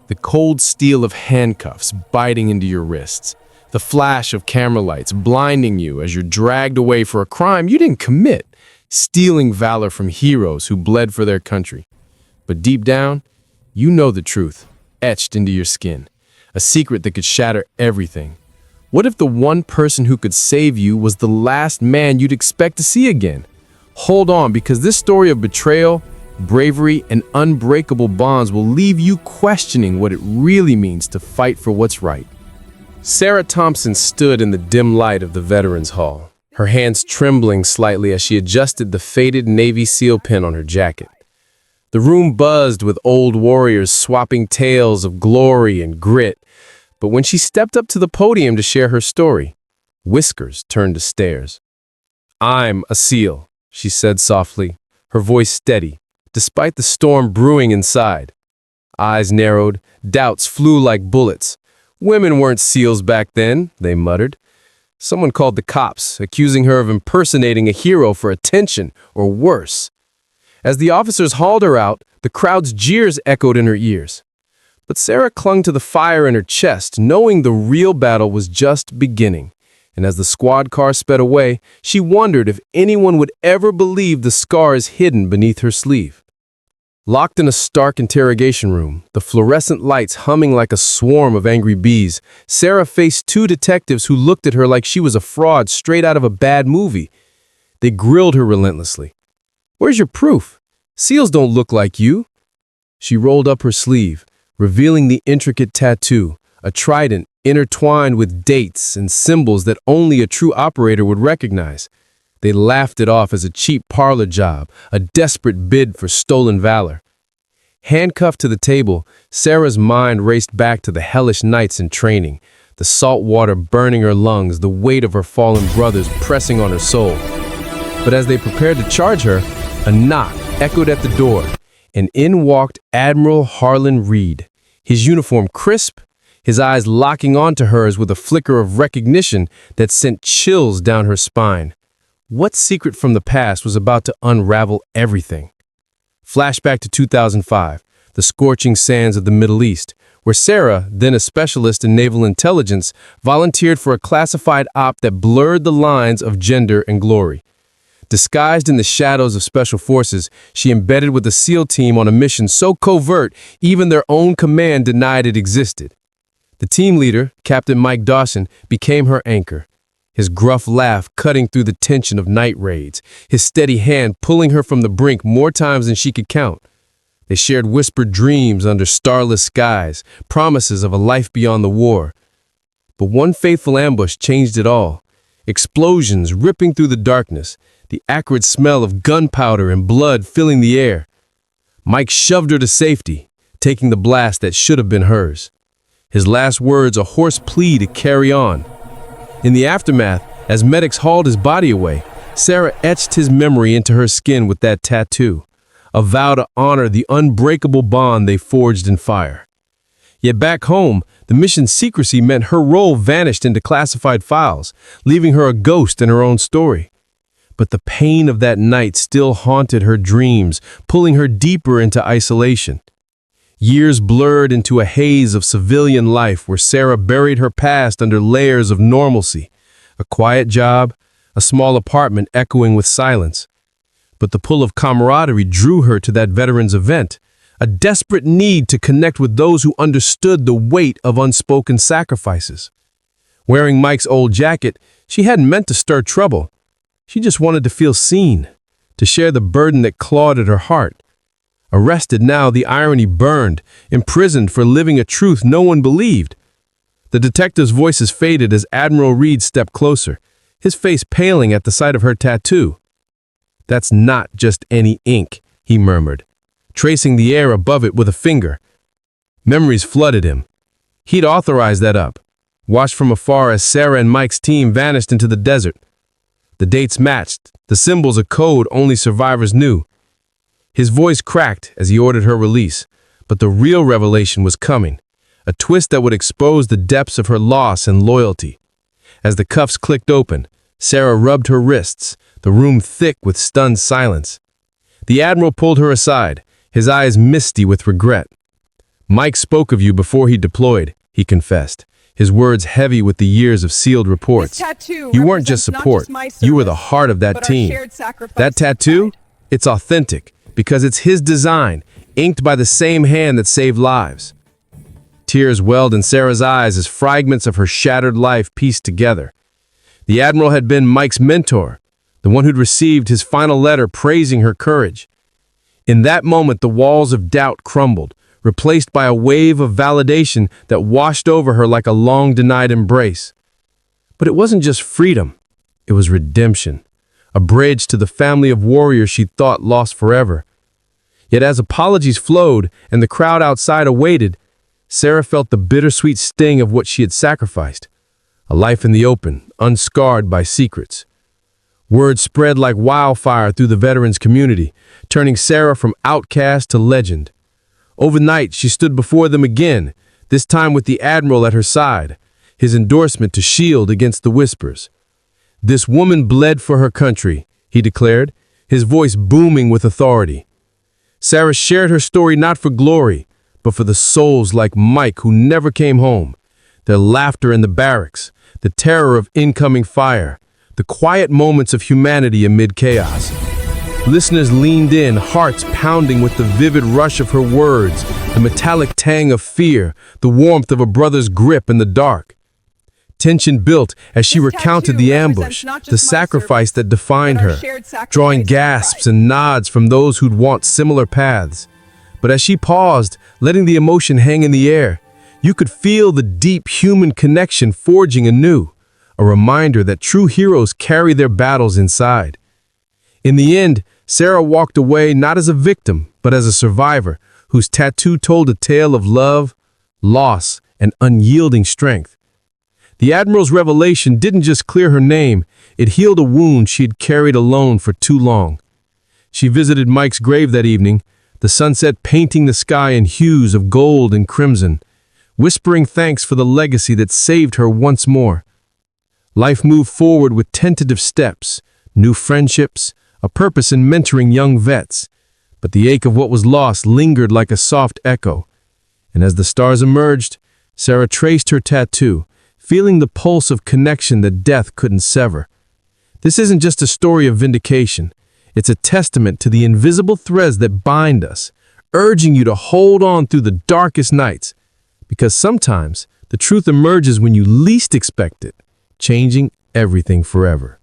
The cold steel of handcuffs biting into your wrists. The flash of camera lights blinding you as you're dragged away for a crime you didn't commit, stealing valor from heroes who bled for their country. But deep down, you know the truth, etched into your skin, a secret that could shatter everything. What if the one person who could save you was the last man you'd expect to see again? Hold on, because this story of betrayal, bravery, and unbreakable bonds will leave you questioning what it really means to fight for what's right. Sarah Thompson stood in the dim light of the Veterans Hall, her hands trembling slightly as she adjusted the faded Navy SEAL pin on her jacket. The room buzzed with old warriors swapping tales of glory and grit, but when she stepped up to the podium to share her story, whiskers turned to stares. "I'm a SEAL," she said softly, her voice steady, despite the storm brewing inside. Eyes narrowed, doubts flew like bullets. Women weren't SEALs back then, they muttered. Someone called the cops, accusing her of impersonating a hero for attention, or worse. As the officers hauled her out, the crowd's jeers echoed in her ears. But Sarah clung to the fire in her chest, knowing the real battle was just beginning. And as the squad car sped away, she wondered if anyone would ever believe the scars hidden beneath her sleeve. Locked in a stark interrogation room, the fluorescent lights humming like a swarm of angry bees, Sarah faced two detectives who looked at her like she was a fraud straight out of a bad movie. They grilled her relentlessly. "Where's your proof? SEALs don't look like you." She rolled up her sleeve, revealing the intricate tattoo, a trident intertwined with dates and symbols that only a true operator would recognize. They laughed it off as a cheap parlor job, a desperate bid for stolen valor. Handcuffed to the table, Sarah's mind raced back to the hellish nights in training, the salt water burning her lungs, the weight of her fallen brothers pressing on her soul. But as they prepared to charge her, a knock echoed at the door, and in walked Admiral Harlan Reed, his uniform crisp, his eyes locking onto hers with a flicker of recognition that sent chills down her spine. What secret from the past was about to unravel everything? Flashback to 2005, the scorching sands of the Middle East, where Sarah, then a specialist in naval intelligence, volunteered for a classified op that blurred the lines of gender and glory. Disguised in the shadows of special forces, she embedded with the SEAL team on a mission so covert, even their own command denied it existed. The team leader, Captain Mike Dawson, became her anchor, his gruff laugh cutting through the tension of night raids, his steady hand pulling her from the brink more times than she could count. They shared whispered dreams under starless skies, promises of a life beyond the war. But one fateful ambush changed it all. Explosions ripping through the darkness, the acrid smell of gunpowder and blood filling the air. Mike shoved her to safety, taking the blast that should have been hers. His last words a hoarse plea to carry on. In the aftermath, as medics hauled his body away, Sarah etched his memory into her skin with that tattoo, a vow to honor the unbreakable bond they forged in fire. Yet back home, the mission's secrecy meant her role vanished into classified files, leaving her a ghost in her own story. But the pain of that night still haunted her dreams, pulling her deeper into isolation. Years blurred into a haze of civilian life where Sarah buried her past under layers of normalcy. A quiet job, a small apartment echoing with silence. But the pull of camaraderie drew her to that veterans event, a desperate need to connect with those who understood the weight of unspoken sacrifices. Wearing Mike's old jacket, she hadn't meant to stir trouble. She just wanted to feel seen, to share the burden that clawed at her heart. Arrested now, the irony burned, imprisoned for living a truth no one believed. The detective's voices faded as Admiral Reed stepped closer, his face paling at the sight of her tattoo. "That's not just any ink," he murmured, tracing the air above it with a finger. Memories flooded him. He'd authorized that up, watched from afar as Sarah and Mike's team vanished into the desert. The dates matched, the symbols a code only survivors knew. His voice cracked as he ordered her release, but the real revelation was coming, a twist that would expose the depths of her loss and loyalty. As the cuffs clicked open, Sarah rubbed her wrists, the room thick with stunned silence. The Admiral pulled her aside, his eyes misty with regret. Mike spoke of you before he deployed, he confessed, his words heavy with the years of sealed reports. You weren't just support, you were the heart of that team. That tattoo? It's authentic, because it's his design, inked by the same hand that saved lives. Tears welled in Sarah's eyes as fragments of her shattered life pieced together. The Admiral had been Mike's mentor, the one who'd received his final letter praising her courage. In that moment, the walls of doubt crumbled, replaced by a wave of validation that washed over her like a long-denied embrace. But it wasn't just freedom, it was redemption, a bridge to the family of warriors she'd thought lost forever. Yet as apologies flowed and the crowd outside awaited, Sarah felt the bittersweet sting of what she had sacrificed, a life in the open, unscarred by secrets. Word spread like wildfire through the veterans community, turning Sarah from outcast to legend. Overnight, she stood before them again, this time with the Admiral at her side, his endorsement to shield against the whispers. This woman bled for her country, he declared, his voice booming with authority. Sarah shared her story not for glory, but for the souls like Mike who never came home, their laughter in the barracks, the terror of incoming fire, the quiet moments of humanity amid chaos. Listeners leaned in, hearts pounding with the vivid rush of her words, the metallic tang of fear, the warmth of a brother's grip in the dark. Tension built as she recounted the ambush, the sacrifice that defined her, drawing gasps and nods from those who'd walked similar paths. But as she paused, letting the emotion hang in the air, you could feel the deep human connection forging anew, a reminder that true heroes carry their battles inside. In the end, Sarah walked away not as a victim, but as a survivor whose tattoo told a tale of love, loss, and unyielding strength. The Admiral's revelation didn't just clear her name, it healed a wound she had carried alone for too long. She visited Mike's grave that evening, the sunset painting the sky in hues of gold and crimson, whispering thanks for the legacy that saved her once more. Life moved forward with tentative steps, new friendships, a purpose in mentoring young vets, but the ache of what was lost lingered like a soft echo. And as the stars emerged, Sarah traced her tattoo, feeling the pulse of connection that death couldn't sever. This isn't just a story of vindication. It's a testament to the invisible threads that bind us, urging you to hold on through the darkest nights. Because sometimes the truth emerges when you least expect it, changing everything forever.